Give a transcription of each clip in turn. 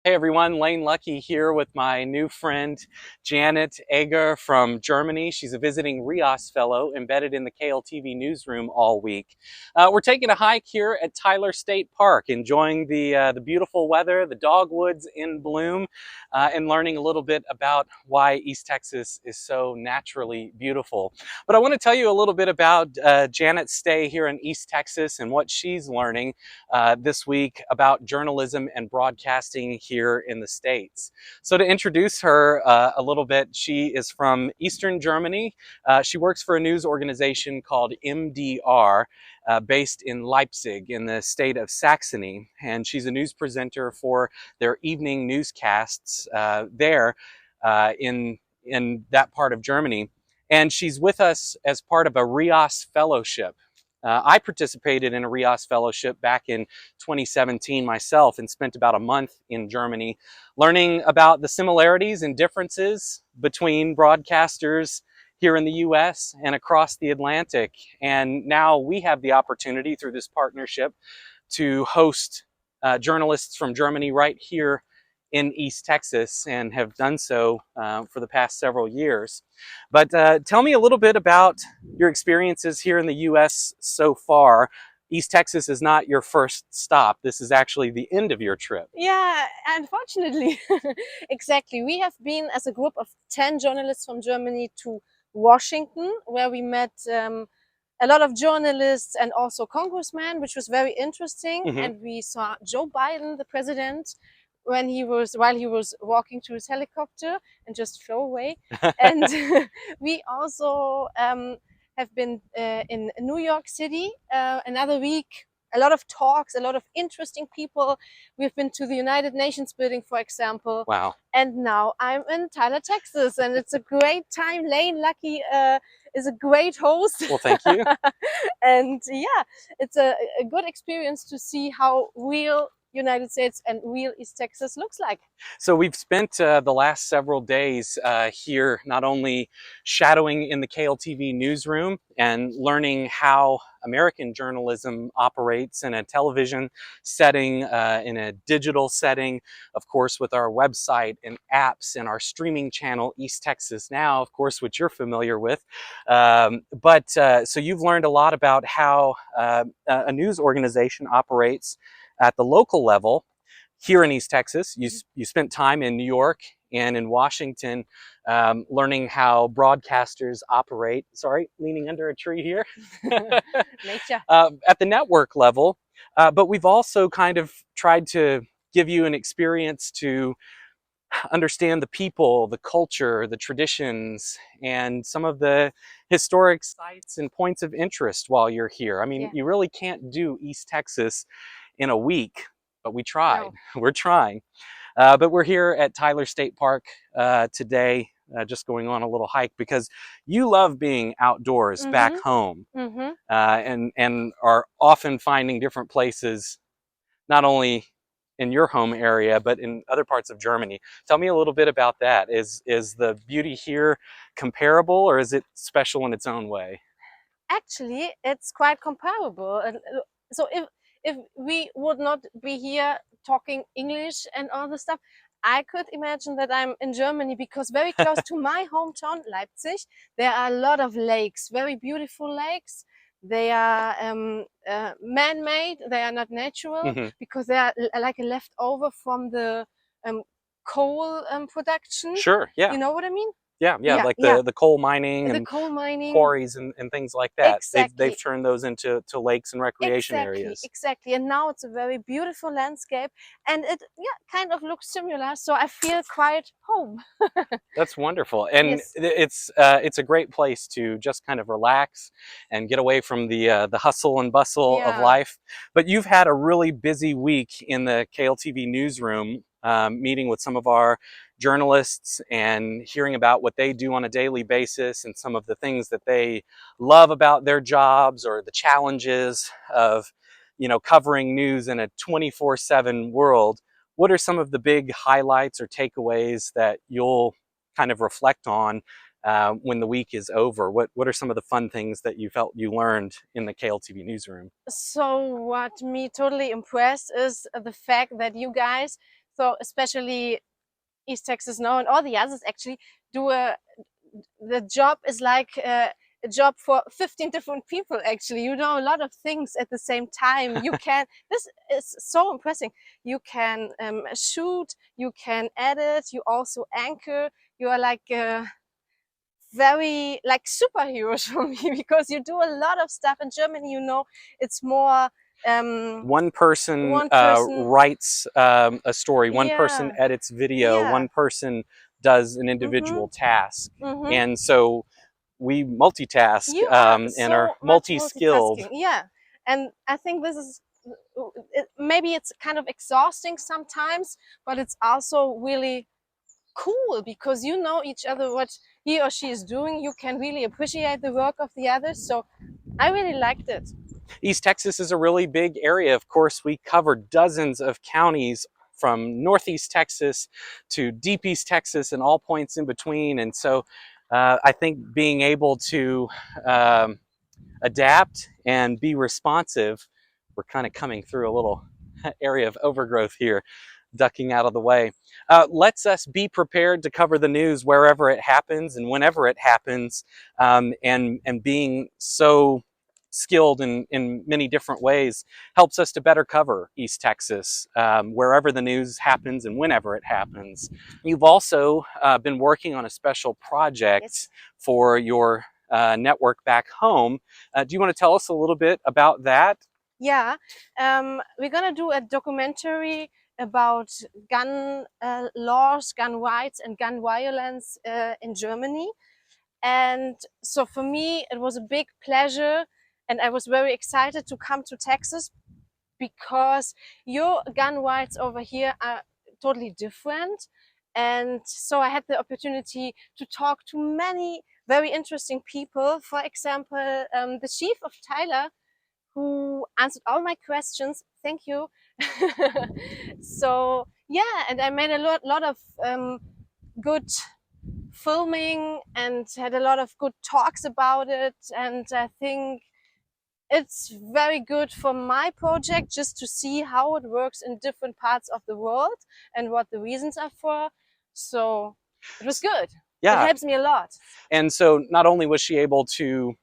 Hey everyone, Lane Luckie here with my new friend Janett Eger from Germany. She's a visiting RIAS fellow embedded in the KLTV newsroom all week. We're taking a hike here at Tyler State Park, enjoying the beautiful weather, the dogwoods in bloom, and learning a little bit about why East Texas is so naturally beautiful. But I want to tell you a little bit about Janett's stay here in East Texas and what she's learning this week about journalism and broadcasting here in the States. So to introduce her a little bit, she is from Eastern Germany. She works for a news organization called MDR, based in Leipzig in the state of Saxony. And she's a news presenter for their evening newscasts there in that part of Germany. And she's with us as part of a RIAS fellowship. I participated in a RIAS fellowship back in 2017 myself and spent about a month in Germany learning about the similarities and differences between broadcasters here in the US and across the Atlantic. And now we have the opportunity through this partnership to host journalists from Germany right here in East Texas, and have done so for the past several years. But tell me a little bit about your experiences here in the U.S. so far. East Texas is not your first stop. This is actually the end of your trip. Yeah, unfortunately. Exactly. We have been as a group of 10 journalists from Germany to Washington, where we met a lot of journalists and also congressmen, which was very interesting. Mm-hmm. And we saw Joe Biden, the president, while he was walking to his helicopter and just flew away. And we also have been in New York City another week. A lot of talks, a lot of interesting people. We've been to the United Nations building, for example. Wow. And now I'm in Tyler, Texas, and it's a great time. Lane Luckie is a great host. Well, thank you. And yeah, it's a good experience to see how real United States and real East Texas looks like. So we've spent the last several days here, not only shadowing in the KLTV newsroom and learning how American journalism operates in a television setting, in a digital setting, of course, with our website and apps and our streaming channel, East Texas Now, of course, which you're familiar with. So you've learned a lot about how a news organization operates at the local level here in East Texas. You spent time in New York and in Washington learning how broadcasters operate. Sorry, leaning under a tree here. Nature. At the network level. But we've also kind of tried to give you an experience to understand the people, the culture, the traditions, and some of the historic sites and points of interest while you're here. I mean, Yeah. You really can't do East Texas in a week, but we tried. No. We're trying. But we're here at Tyler State Park today, just going on a little hike because you love being outdoors back home, and are often finding different places, not only in your home area, but in other parts of Germany. Tell me a little bit about that. Is the beauty here comparable, or is it special in its own way? Actually, it's quite comparable. So if we would not be here talking English and all the stuff, I could imagine that I'm in Germany, because very close to my hometown, Leipzig, there are a lot of lakes, very beautiful lakes. They are man-made, they are not natural, because they are like a leftover from the coal production. Sure, yeah. You know what I mean? Yeah, like the coal mining and coal mining quarries and things like that. Exactly. They've turned those into lakes and recreation areas. Exactly. And now it's a very beautiful landscape, and it kind of looks similar. So I feel quite home. That's wonderful, and Yes. it's a great place to just kind of relax and get away from the hustle and bustle of life. But you've had a really busy week in the KLTV newsroom, meeting with some of our journalists and hearing about what they do on a daily basis and some of the things that they love about their jobs, or the challenges of, covering news in a 24/7 world. What are some of the big highlights or takeaways that you'll kind of reflect on when the week is over? What are some of the fun things that you felt you learned in the KLTV newsroom? So what me totally impressed is the fact that you guys So especially East Texas now and all the others actually do the job is like a job for 15 different people. Actually, you know a lot of things at the same time. You can, this is so impressive. You can shoot, you can edit, you also anchor. You are like very like superheroes for me because you do a lot of stuff in Germany. You know, it's more one person one person. writes a story, one person Yeah, edits video, yeah. one person does an Mhm, individual task. mhm. And so we multitask You are and are so much multi-skilled. multitasking. Yeah, and I think this is maybe it's kind of exhausting sometimes, but it's also really cool because you know each other what he or she is doing. You can really appreciate the work of the others. So I really liked it. East Texas is a really big area. Of course, we cover dozens of counties from Northeast Texas to deep East Texas and all points in between. And so I think being able to adapt and be responsive, we're kind of coming through a little area of overgrowth here, ducking out of the way, lets us be prepared to cover the news wherever it happens and whenever it happens, and being so skilled in many different ways helps us to better cover East Texas, wherever the news happens and whenever it happens. You've also been working on a special project Yes. for your network back home. Do you want to tell us a little bit about that? Yeah, we're gonna do a documentary about gun laws, gun rights, and gun violence in Germany. And so for me, it was a big pleasure, and I was very excited to come to Texas because your gun rights over here are totally different. And so I had the opportunity to talk to many very interesting people. For example, the chief of Tyler, who answered all my questions. Thank you. So yeah, and I made a lot of good filming and had a lot of good talks about it. And I think it's very good for my project just to see how it works in different parts of the world and what the reasons are for. So it was good. It Yeah. helps me a lot. And so not only was she able to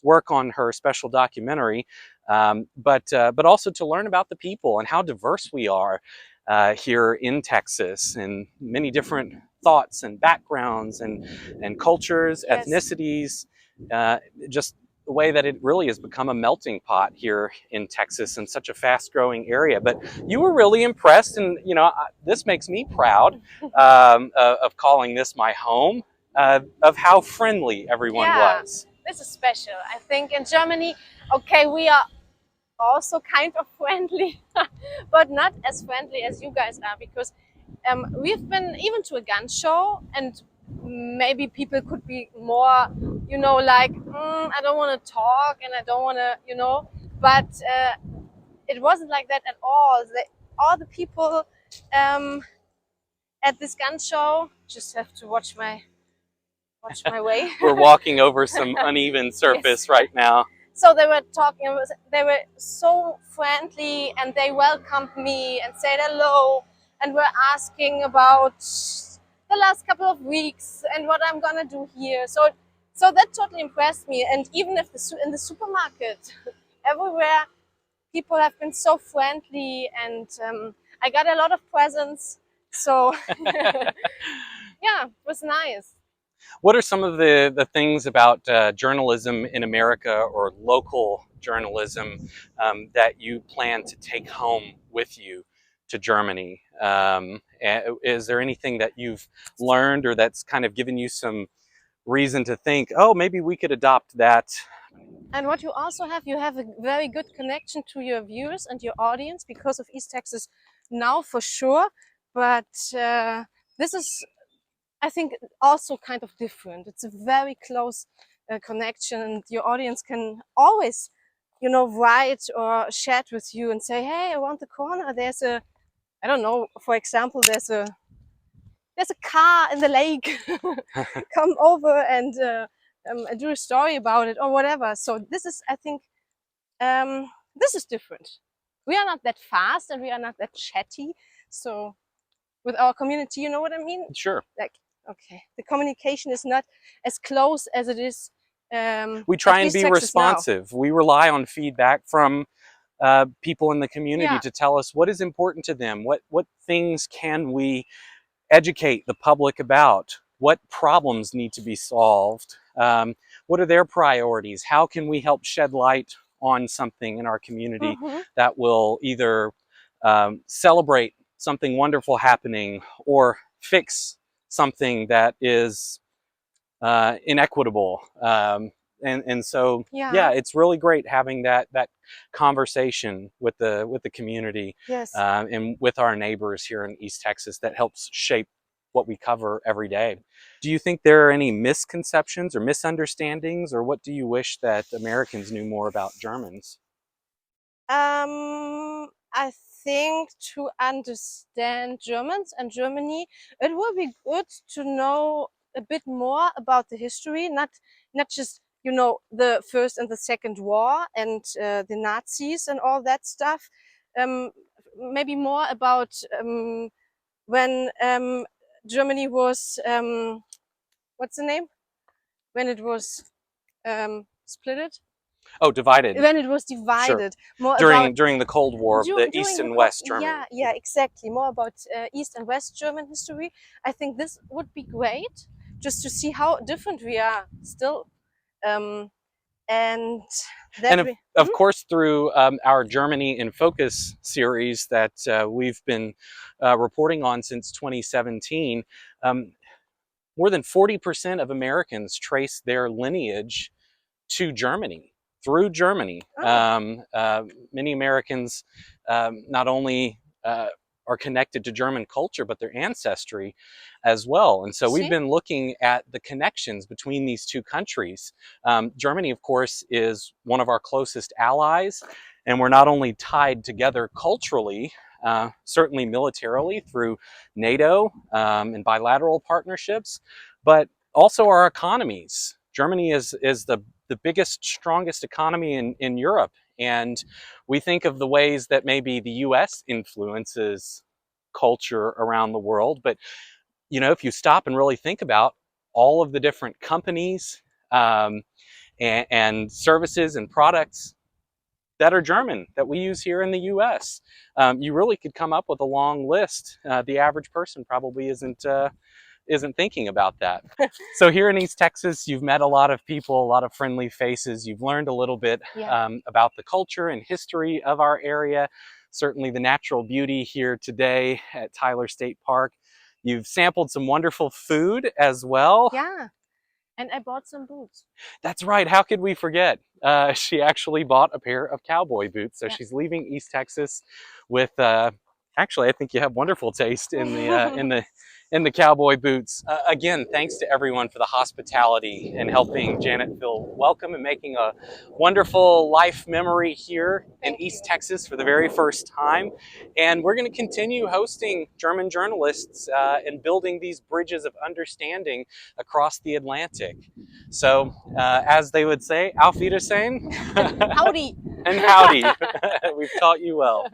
work on her special documentary, but also to learn about the people and how diverse we are here in Texas, and many different thoughts and backgrounds and cultures, Yes. ethnicities, just the way that it really has become a melting pot here in Texas in such a fast-growing area. But you were really impressed, and you know, this makes me proud of calling this my home, of how friendly everyone Yeah, was. this is special. I think in Germany, okay, we are also kind of friendly, but not as friendly as you guys are because we've been even to a gun show and maybe people could be more, you know, like, I don't want to talk and I don't want to, you know, but it wasn't like that at all. All the people at this gun show, just have to watch my way. We're walking over some uneven surface Yes. right now. So they were talking, they were so friendly and they welcomed me and said hello and were asking about the last couple of weeks and what I'm gonna do here. So that totally impressed me. And even if in the supermarket, everywhere, people have been so friendly, and I got a lot of presents. So yeah, it was nice. What are some of the things about journalism in America, or local journalism, that you plan to take home with you to Germany? Is there anything that you've learned or that's kind of given you some reason to think, oh, maybe we could adopt that? And what you also have, you have a very good connection to your viewers and your audience because of East Texas now, for sure. But this is, I think, also kind of different. It's a very close connection, and your audience can always, you know, write or chat with you and say, hey, around the corner, there's a, I don't know, for example, there's a car in the lake. Come over and do a story about it or whatever. So this is, I think, this is different. We are not that fast and we are not that chatty. So with our community, you know what I mean? Sure. Like, okay, the communication is not as close as it is We try at and East be Texas now. responsive. We rely on feedback from people in the community Yeah. to tell us what is important to them, what things can we educate the public about, what problems need to be solved, what are their priorities, how can we help shed light on something in our community that will either celebrate something wonderful happening or fix something that is inequitable. And so yeah, it's really great having that conversation with the community, Yes. and with our neighbors here in East Texas that helps shape what we cover every day. Do you think there are any misconceptions or misunderstandings, or what do you wish that Americans knew more about Germans? I think to understand Germans and Germany, it would be good to know a bit more about the history, not just, you know, the First and the Second War and the Nazis and all that stuff. Maybe more about when Germany was what's the name? When it was split. Oh, divided. When it was Sure. divided, more about During the Cold War, the East during the and West yeah, Germany. yeah, exactly, more about East and West German history. I think this would be great, just to see how different we are still, and that And of course, through our Germany in Focus series that we've been reporting on since 2017, more than 40% of Americans trace their lineage to Germany, through Germany. Many Americans not only are connected to German culture, but their ancestry as well. And so we've been looking at the connections between these two countries. Germany, of course, is one of our closest allies, and we're not only tied together culturally, certainly militarily through NATO and bilateral partnerships, but also our economies. Germany is the biggest, strongest economy in Europe. And we think of the ways that maybe the US influences culture around the world. But, you know, if you stop and really think about all of the different companies and services and products that are German that we use here in the US, you really could come up with a long list. The average person probably isn't thinking about that. So here in East Texas, you've met a lot of people, a lot of friendly faces. You've learned a little bit about the culture and history of our area, certainly the natural beauty here today at Tyler State Park. You've sampled some wonderful food as well. Yeah, and I bought some boots. That's right. How could we forget? She actually bought a pair of cowboy boots. So she's leaving East Texas with actually, I think you have wonderful taste in the cowboy boots. Again, thanks to everyone for the hospitality and helping Janett feel welcome and making a wonderful life memory here in East Texas for the very first time. And we're going to continue hosting German journalists and building these bridges of understanding across the Atlantic. So, as they would say, auf Wiedersehen. Howdy. And howdy. We've taught you well.